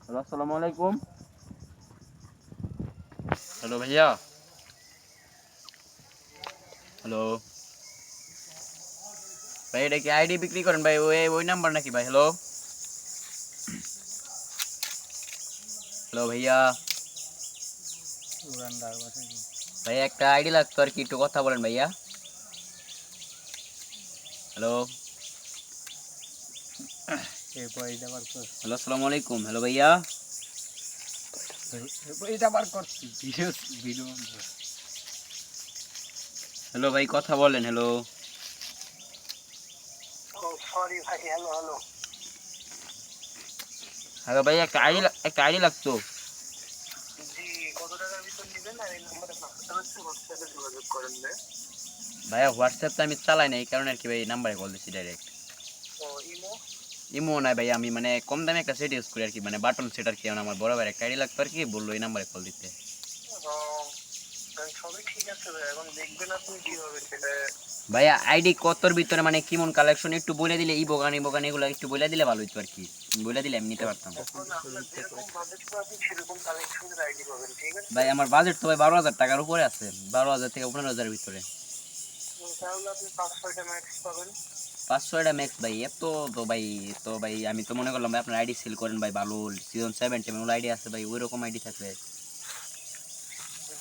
Hello, আসসালামু আলাইকুম। Hello ভাইয়া, হ্যালো ভাই, এটা কি আইডি বিক্রি করেন ভাই? ওই ওই নাম্বার নাকি ভাই? হ্যালো হ্যালো ভাইয়া, ভাই একটা আইডি লাগতো আর কি, একটু কথা বলেন ভাইয়া। হ্যালো হ্যালো, আসসালামু আলাইকুম। হ্যালো ভাইয়া, হ্যালো ভাই, কথা বলেন। হ্যালো, সরি ভাই, হ্যালো হ্যালো। হ্যালো ভাই, একটা আইডি লাগতো। জি, কত টাকার ভিতর নেবেন? আর এই নম্বরে হোয়াটসঅ্যাপে যোগাযোগ করেন ভাই। ভাইয়া হোয়াটসঅ্যাপ তো আমি চালাই না, এই কারণে আর কি ভাই নাম্বারে কল দিচ্ছি ডাইরেক্ট। ও ইমো? ইমো নাই ভাই, আমি মানে কম দামে একটা সেট ইউজ করি আর কি, মানে বাটন সেট আর কি। আমার বড় ভাইয়ের একটা আইডি লাগতো আর কি, বললো এই নাম্বারে কল দিতে। সবই ঠিক আছে ভাই, এখন দেখবেন আপনি কিভাবে সেটা। ভাইয়া আইডি কতর ভিতরে মানে কেমন কালেকশন একটু বলে দিলে, ইবোগান এগুলো একটু বলে দিলে ভালো হতো আর কি। বলে দিলে আমি নিতে পারতাম। এখন আপনার যেরকম বাজেট পাবেন সেরকম কালেকশনের আইডি পাবেন, ঠিক আছে? ভাই আমার বাজেট তো ভাই 12,000 টাকার উপরে আছে, 12,000 থেকে 15,000 ভিতরে। তাহলে আপনি 5-6টা ম্যাক্স পাবেন। 500টা ম্যাক্স ভাই, এত তো ভাই। তো ভাই আমি তো মনে করলাম ভাই আপনার আইডি সেল করেন ভাই, ভালো সিজন 7 টেমের আইডি আছে ভাই, ওই রকম আইডি থাকলে।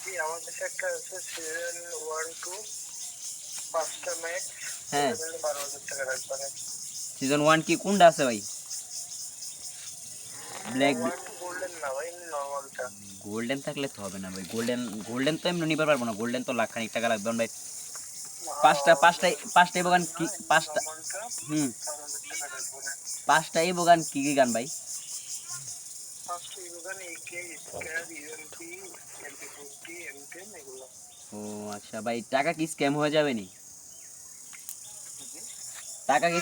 জি, আমার কাছে একটা আছে সিজন 1-2, 5টা ম্যাক্স। হ্যাঁ, 12,000 টাকা রাখবেন। সিজন 1 কি কোনটা আছে ভাই? ব্ল্যাক 1-2 গোল্ডেন না ভাই, নর্মালটা। গোল্ডেন থাকলে তো হবে না ভাই, গোল্ডেন তো এমনি নিতে পারবো না, গোল্ডেন তো লাখখানিক টাকা লাগবে ভাই। পাঁচটা ইবোগান কি? পাঁচটা? নর্মালটা হুম, 4,000 টাকা রাখবেন। পাঁচটা ইবোগান কি কি গান ভাই? ফার্স্ট ইভেন একে স্ক্যার ইএমপি এমপি40 এম10 এগুলো। ও আচ্ছা ভাই, টাকা কি স্ক্যাম হয়ে যাবে নি? টাকা কি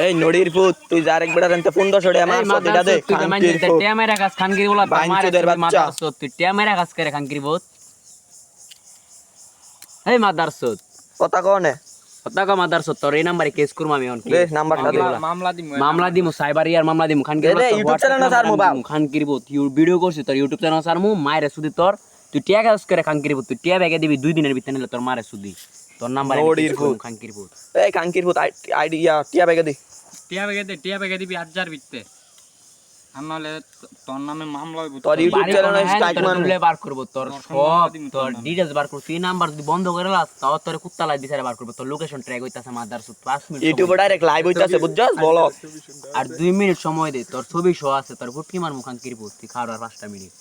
এই নড়ির ভূত, তুই যার এক বেড়া রেন্তে ফোন দছড়ে আমার সদিটা দে খানকির ভূত টেমেরা কাজ খানগিরি বলা তো মারে বাইঞ্চোদের বাচ্চা। সত্যি টেমেরা কাজ করে খানগিরি বহুত। এই মাদারসত কথা কোনে কতকা মাদারসত, তোর এই নাম্বারে কেস করব আমি। দে নাম্বারটা দে, মামলা দিমু, সাইবার ইয়ার মামলা দিমু। খানগিরি দে ইউটিউব চ্যানেল না স্যার মোবাইল খানগিরি বহুত ভিডিও করছিস, তোর ইউটিউব চ্যানেল স্যার মু মায়ের সুদি তোর। তুই টিয়া কাজ করে খানগিরি বহুত, তুই টিয়া ব্যাগে দিবি 2 দিনের ভিতরে, নিলে তোর মারে সুদি। তোর নাম্বারে নড়ির ভূত খানগিরি বহুত। এই খানকির ভূত আইডি ইয়া টিয়া বেগে দি, টিয়া বেগে দিবি 8,000 বিতে। আর নাহলে তোর নামে মামলা হইব। তোর ইউটিউব চ্যানেল স্ট্রাইক মান বার করব, তোর সব তোর ডিটেইলস বার করব। তুই নাম্বার যদি বন্ধ করে লাস, তাও তোর কুত্তা লাই বিচারে বার করব। তোর লোকেশন ট্র্যাক হইতাছে মাদারসুদ 5 মিনিট ইউটিউবে ডাইরেক্ট লাইভ হইতাছে বুঝছস বলো। আর 2 মিনিট সময় দে, তোর ছবি শো আছে, তোর ফুটকি মার মুখান কির তুই খাওয়ার আর 5টা মিনিট।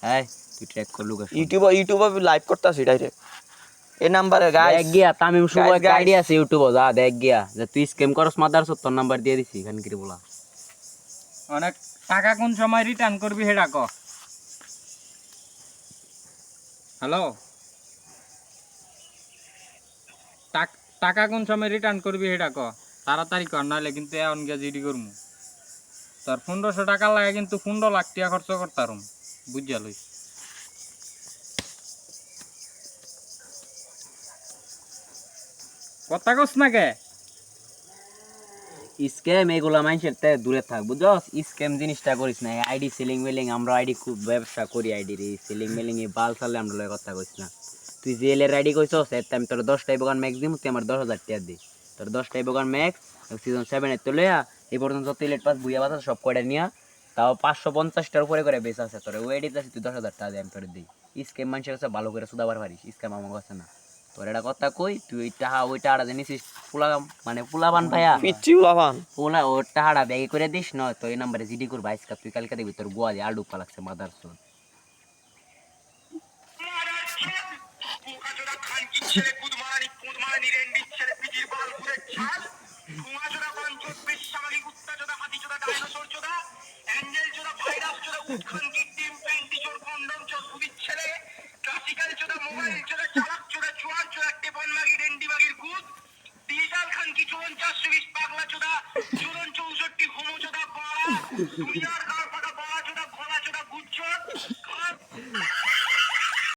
হ্যাঁ, তুই ট্র্যাক কর লোকেশন। ইউটিউবে লাইভ করতাছি ডাইরেক্ট এই নাম্বারে গাইস। দেখ গিয়া তামিম শুভ একটা আইডিয়া আছে ইউটিউবে, যা দেখ গিয়া যে তুই স্ক্যাম করস মাদারসুদ, তোর নাম্বার দিয়ে দিছি খান কির বলা। অনেক টাকা কোন সময় রিটার্ন করবি হেডা ক। হ্যালো, টাকা কোন সময় রিটার্ন করবি হেডা ক, তাড়াতাড়ি কর, নাহলে কিন্তু এখন গিয়া জিডি করমু। তোর 1500 টাকা লাগে কিন্তু 15 লাখ টাকা খরচ করতারুম, বুঝা লই। কথা কস না কে? স্ক্যাম এগুলা মানুষের তে দূরে থাক, বুঝছস? স্ক্যাম জিনিসটা করিস না। আইডি সেলিং মেলিং, আমরা আইডি খুব ব্যবসা করি, আইডি রে সেলিং মেলিং এ বাল চালে আমরা লয় কথা কইস না। তুই জেলের আইডি কইছস, এর আমি তোর 10টাই বোগান ম্যাক্স দিমু, তুই আমার 10,000 টাকা দে। তোর 10টাই বোগান ম্যাক্স সিজন 7 এর তো লইয়া এই পর্যন্ত যত ইলেট পাস বুইয়া বাতা সব কয়টা নিয়া, তাও 550টার উপরে করে বেচ আছে। তোর ওই আইডিতে আছে, তুই 10,000 টাকা দে, আমি তোর দেই। স্ক্যাম মানুষের কাছে ভালো করে সুদাবার পারিস, স্ক্যাম আমার কাছে না। তোর এটা কথা কই, তুই ওই টাকাটা জানিস পুলা মানে পুলাবান ভাইয়া পিচ্চি উলাভান ওলা ওর টাকাটা ব্যাগে করে দিস না, তো এই নাম্বারে জিডি করবো আজকে। তুই কালকে দেখবি তোর গোয়া দিয়ে আলু পালাচ্ছে মাদারসোদ। পাগলা চোদা, চুরন 64 হোমো চোদা, দুনিয়ার